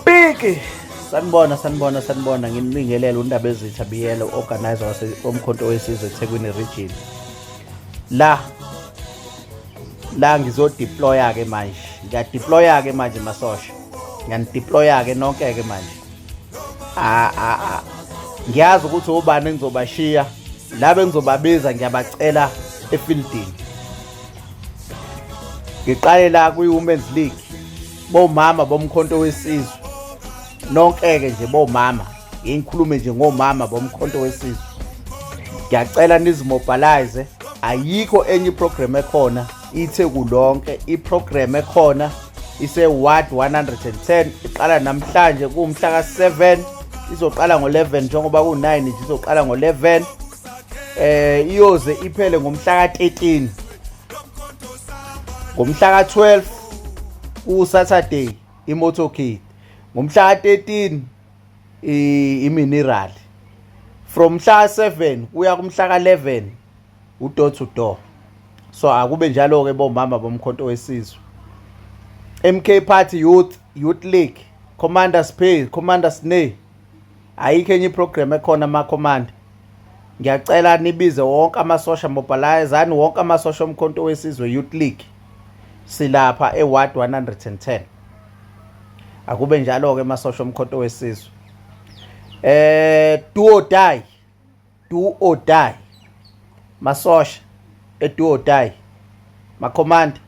Piki sanibona nginibingelela uNdaba Ezitha Biyela organizer womkhonto wesizwe eThekwini region. La ngizodeploya ke manje. Ngiyadeploya ke manje masosha. Ngiyanideploya ke nonke ke manje. Ngiyazi ukuthi ubani engizobashiya. Labe ngizobabiza ngiyabacela efieldini. Ngiqale la kwi-Women's League. Bomama bomkhonto wesizwe. Nonke-ke nje bomama. Ngikhulume nje ngomama bomkhonto wesizwe. Ngiyacela nizimobilize. Ayikho enye iprogram ekhona iTheku lonke. Iprogram ekhona ise Ward 110 iqala namhlanje kumhla ka7 izoqala ngo11 njengoba ku9 nje izoqala ngo11 iyoze iphele ngomhla ka13 ngomhla ka12 uSaturday iMotorcade ngomhla ka13 iMineral from mhla ka7 kuya kumhla ka11 uDoor to Door. So akube njalo ke bomama bomkhonto wesizwe. MK Party Youth League Commanders Pay Commanders Nay ayikho enye iprogram ekhona ama command. Ngiyacela nibize wonke amasosha mobilizani wonke amasosha omkhonto wesizwe Youth League silapha eWard 110. Akube njalo ke amasosha omkhonto wesizwe. Do or die masosha do or die ma command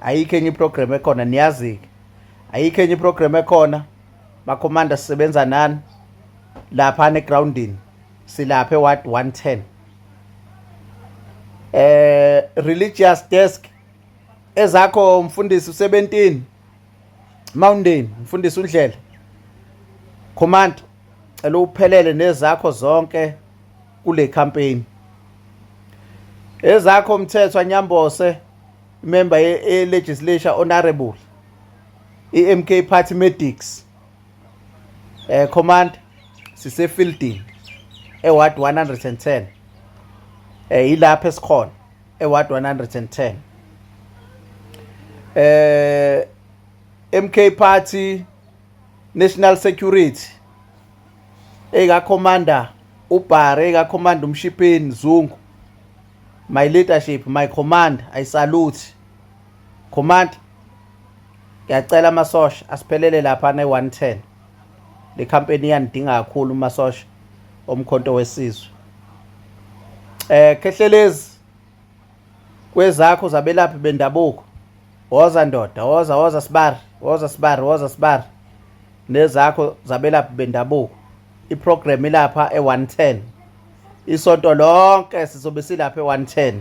ayikho enye iprogram ekhona niyazi ke ayikho enye iprogram ekhona ma commander sisebenza nani lapha negroundini silapha eWard 110. Religious desk ezakho mfundisi u17 Mountain mfundisi uNdlela command elo uphelele nezakho zonke kule campaign ezakho Mthethwa Nyambose member legislature honorable iMK Party Medics command sise fielding eWard 110 ilapha esikhona eWard 110 MK Party National Security eka commander uBhare eka commander uMshipheni Zungu. My leadership, my command, I salute. Command, ngiyacela amasosha asiphelele lapha ne110. Le campaign yanidinga kakhulu amasosha omkhonto wesizwe. Kehlelezi kwezakho zabelaphi bendabuko. Woza ndoda, woza sibari. Nezakho zabelaphi bendabuko. Iprogram ilapha e110. Isonto lonke sizobe silapha e110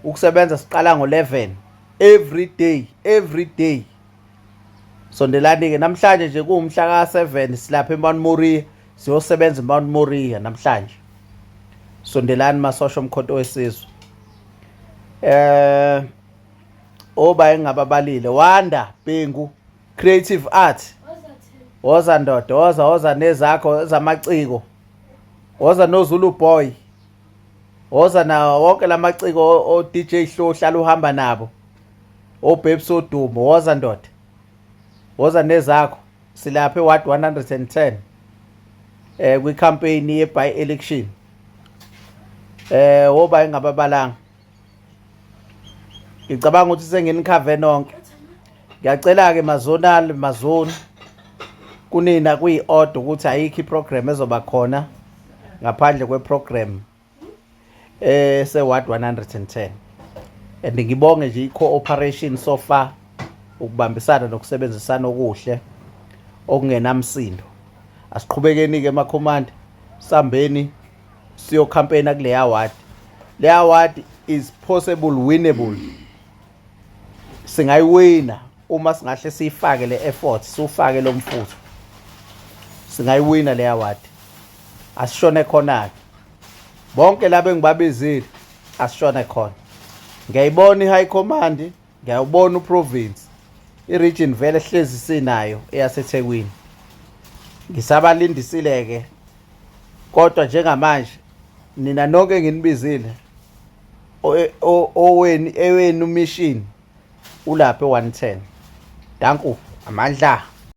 ukusebenza siqala ngo11 every day sondelani ke namhlanje nje kuumhla ka7 silapha eMount Moriah siyosebenza eMount Moriah namhlanje sondelani masosha omkhonto wesizwe oba engababalile Wanda Bhengu Creative Art woza ndoda woza nezakho zamaciko woza noZulu Boy woza na wonke lamaciko o DJ Hlohlala uhamba nabo oBabes Odumo woza ndoda woza nezakho silapha eWard 110 kwi campaign ye by election woba engababalanga ngicabanga ukuthi senginikhave nonke ngiyacela ke mazone kunina kuyi-order ukuthi ayikho iprogram ezoba khona ngaphandle kweprogram se-Ward 110 and ngibonge nje i-cooperation so far ukubambisana nokusebenzisana okuhle okungenamsindo. Asiqhubekeni ke emakhomanda sambeni siyo campaign kule award. Le award is possible winnable. Singayiwina uma singahle siyifake le effort sufake lo mfutho. Singayiwina le award. Asishone khona bonke laba engibabizile asishone khona. Ngiyayibona iHigh Command, ngiyabona uProvince, iRegion vele hlezi sinayo eyaseThekwini. Ngisabalindisile ke kodwa njengamanje nina nonke nginibizile ewenu mission ulapha e110. Danku amandla.